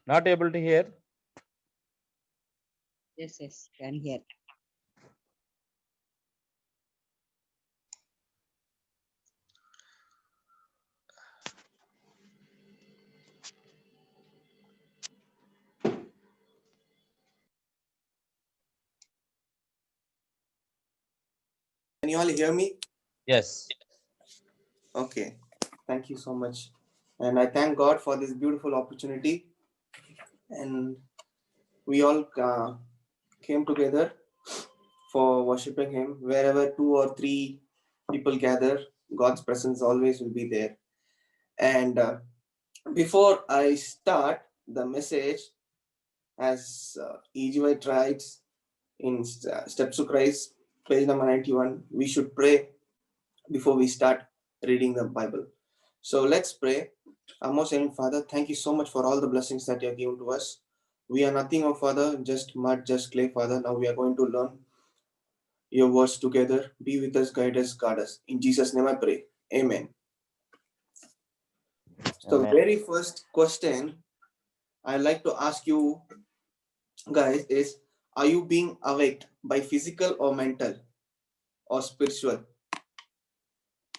Not able to hear? Yes, can hear. Can you all hear me? Yes. Okay. Thank you so much. And I thank God for this beautiful opportunity. And we all came together for worshiping Him. Wherever two or three people gather, God's presence always will be there. And before I start the message, as EGY writes in Steps to Christ, page number 91, we should pray before we start reading the Bible. So let's pray. Our most heavenly Father, thank you so much for all the blessings that you have given to us. We are nothing, oh Father, just mud, just clay, Father. Now we are going to learn your words together. Be with us, guide us, guard us. In Jesus' name I pray. Amen. So, Amen. very first question I'd like to ask you guys is, are you being awaked by physical or mental or spiritual?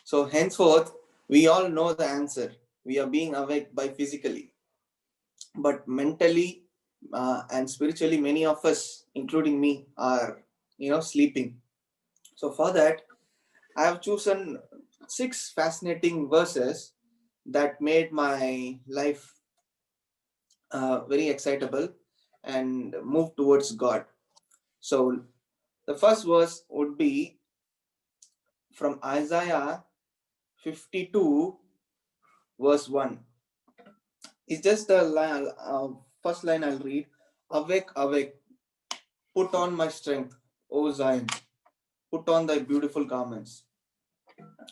So, henceforth, we all know the answer. We are being awaked by physically, but mentally and spiritually, many of us, including me, are sleeping. So, for that, I have chosen 6 fascinating verses that made my life very excitable and move towards God. So, the first verse would be from Isaiah 52, verse 1. It's just the first line I'll read. Awake, awake, put on my strength, O Zion, put on thy beautiful garments.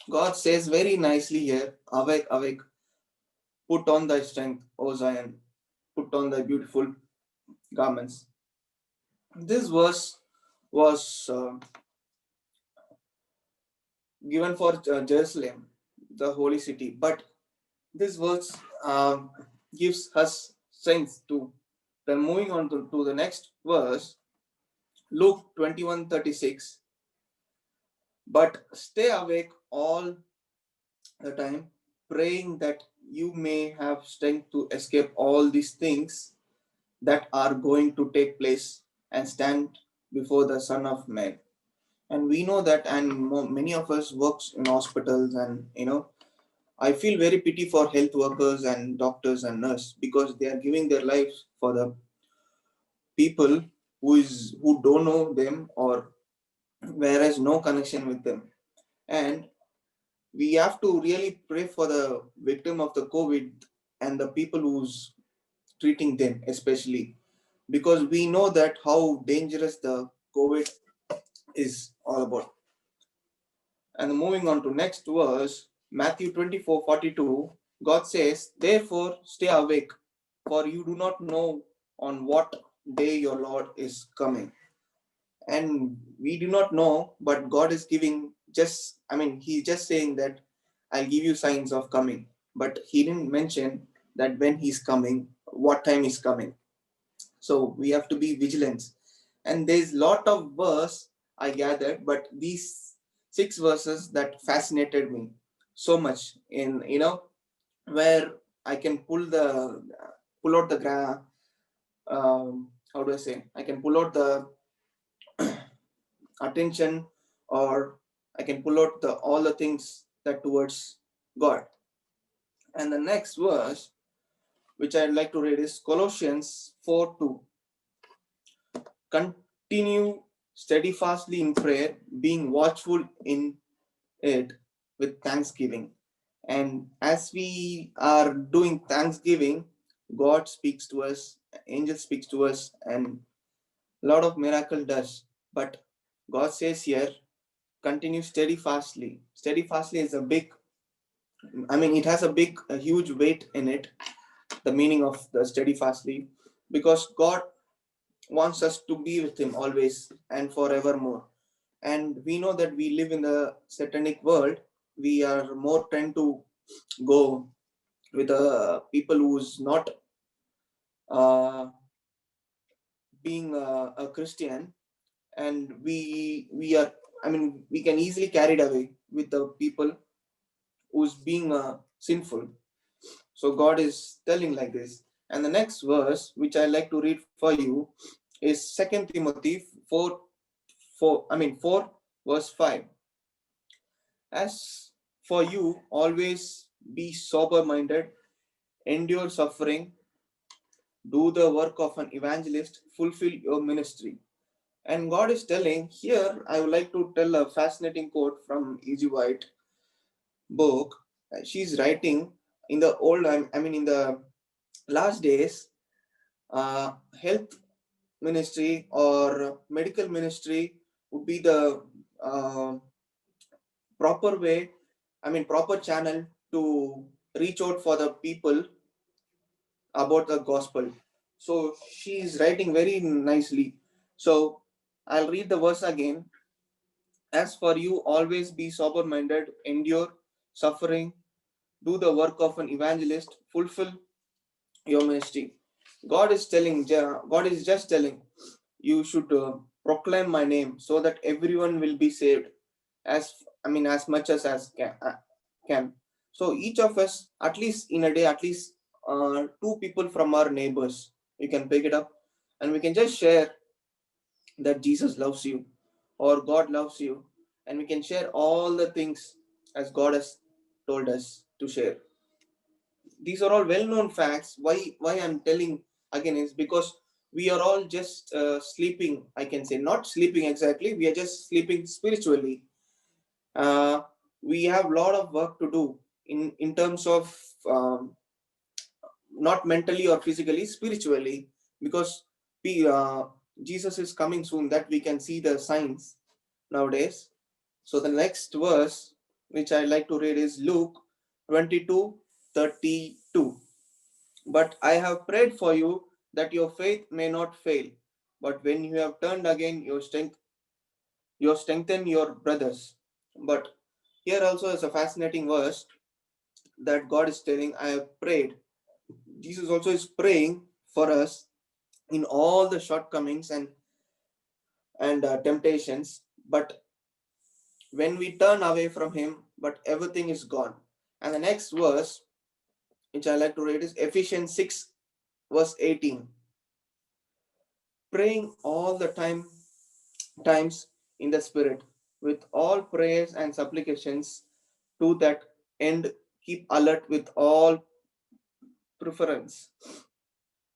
God says very nicely here, awake, awake, put on thy strength, O Zion, put on thy beautiful garments. This verse was given for Jerusalem, the holy city, but this verse gives us strength to. Then moving on to the next verse, Luke 21:36. But stay awake all the time, praying that you may have strength to escape all these things that are going to take place and stand before the Son of Man. And we know that, and many of us works in hospitals, and I feel very pity for health workers and doctors and nurses because they are giving their lives for the people who don't know them or whereas no connection with them. And we have to really pray for the victim of the COVID and the people who's treating them, especially because we know that how dangerous the COVID is all about. And moving on to next verse, Matthew 24:42, God says, therefore stay awake, for you do not know on what day your Lord is coming. And we do not know, but God is giving He's just saying that I'll give you signs of coming. But He didn't mention that when He's coming, what time He's coming. So we have to be vigilant. And there's lot of verse I gathered, but these 6 verses that fascinated me so much in where I can pull out the how do I say, I can pull out the attention, or I can pull out the all the things that towards God. And the next verse which I'd like to read is Colossians 4:2. Continue steadfastly in prayer, being watchful in it with thanksgiving. And as we are doing thanksgiving, God speaks to us, angel speaks to us, and a lot of miracle does. But God says here, continue steadfastly. Steadfastly is a big, it has a huge weight in it, the meaning of the steadfastly, because God wants us to be with Him always and forevermore. And we know that we live in the satanic world. We are more tend to go with the people who's not uh, being a Christian, and we are, I mean, we can easily carried away with the people who's being sinful. So God is telling like this. And the next verse, which I like to read for you, is Second Timothy 4 verse 5. As for you, always be sober minded, endure suffering, do the work of an evangelist, fulfill your ministry. And God is telling here, I would like to tell a fascinating quote from E.G. White book. She's writing in the in the last days, health ministry or medical ministry would be the uh, proper way, proper channel to reach out for the people about the gospel. So she is writing very nicely. So I'll read the verse again. As for you, always be sober minded, endure suffering, do the work of an evangelist, fulfill your ministry. God is just telling you should proclaim my name so that everyone will be saved as as much as can. So each of us, at least in a day, at least two people from our neighbors, we can pick it up and we can just share that Jesus loves you or God loves you, and we can share all the things as God has told us to share. These are all well-known facts. Why I'm telling again is because we are all just sleeping. I can say not sleeping exactly. We are just sleeping spiritually. Uh, we have a lot of work to do in terms of um, not mentally or physically, spiritually, because Jesus is coming soon. That we can see the signs nowadays. So the next verse which I like to read is Luke 22:32. But I have prayed for you that your faith may not fail. But when you have turned again, you strengthen your brothers. But here also is a fascinating verse that God is telling, I have prayed. Jesus also is praying for us in all the shortcomings and temptations. But when we turn away from Him, but everything is gone. And the next verse, which I like to read, is Ephesians 6, verse 18. Praying all the times in the Spirit, with all prayers and supplications to that end, keep alert with all preference,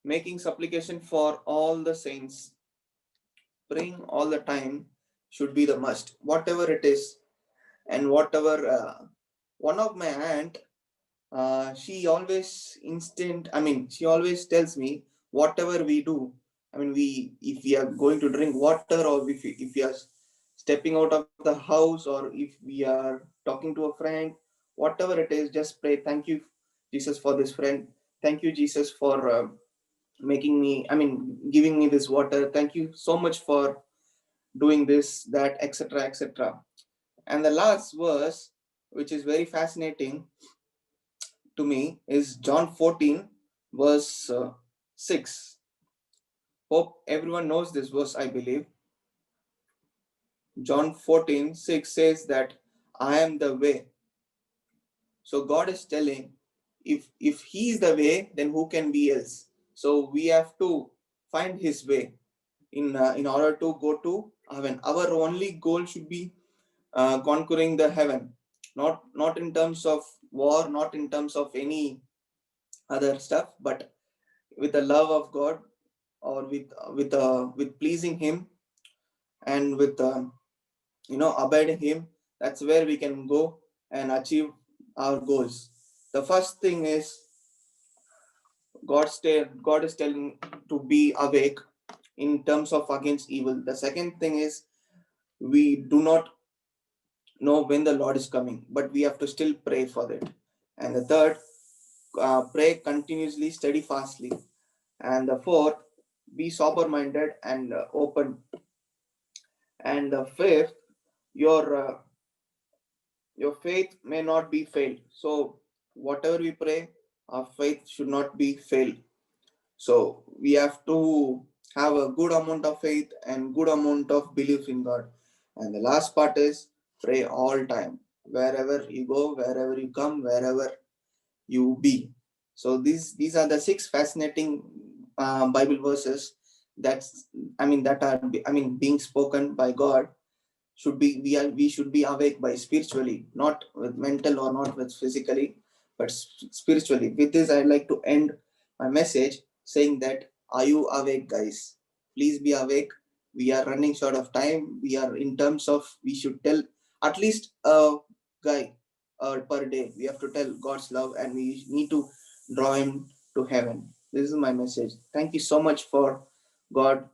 making supplication for all the saints. Praying all the time should be the must, whatever it is, and whatever. One of my aunt, she always she always tells me whatever we do. If we are going to drink water, or if we are stepping out of the house, or if we are talking to a friend, whatever it is, just pray. Thank you, Jesus, for this friend. Thank you, Jesus, for giving me this water. Thank you so much for doing this, that, etc., etc. And the last verse, which is very fascinating to me, is John 14, verse 6. Hope everyone knows this verse, I believe. John 14:6 says that I am the way. So God is telling, if He is the way, then who can be else? So we have to find His way in order to go to heaven. Our only goal should be conquering the heaven, not in terms of war, not in terms of any other stuff, but with the love of God, or with pleasing Him, and with abiding Him. That's where we can go and achieve our goals. The first thing is God is telling to be awake in terms of against evil. The second thing is we do not know when the Lord is coming, but we have to still pray for it. And the third, pray continuously, steadfastly. And the fourth, be sober minded and open. And the fifth, your faith may not be failed. So whatever we pray, our faith should not be failed. So we have to have a good amount of faith and good amount of belief in God. And the last part is pray all time, wherever you go, wherever you come, wherever you be. So these are the six fascinating Bible verses that's that are being spoken by God. Should be we should be awake by spiritually, not with mental or not with physically, but spiritually. With this, I'd like to end my message saying that, are you awake, guys? Please be awake. We are running short of time. We are in terms of, we should tell at least a guy per day. We have to tell God's love, and we need to draw him to heaven. This is my message. Thank you so much for God,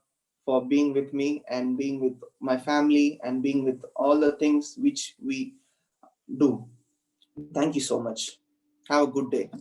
for being with me and being with my family and being with all the things which we do. Thank you so much. Have a good day.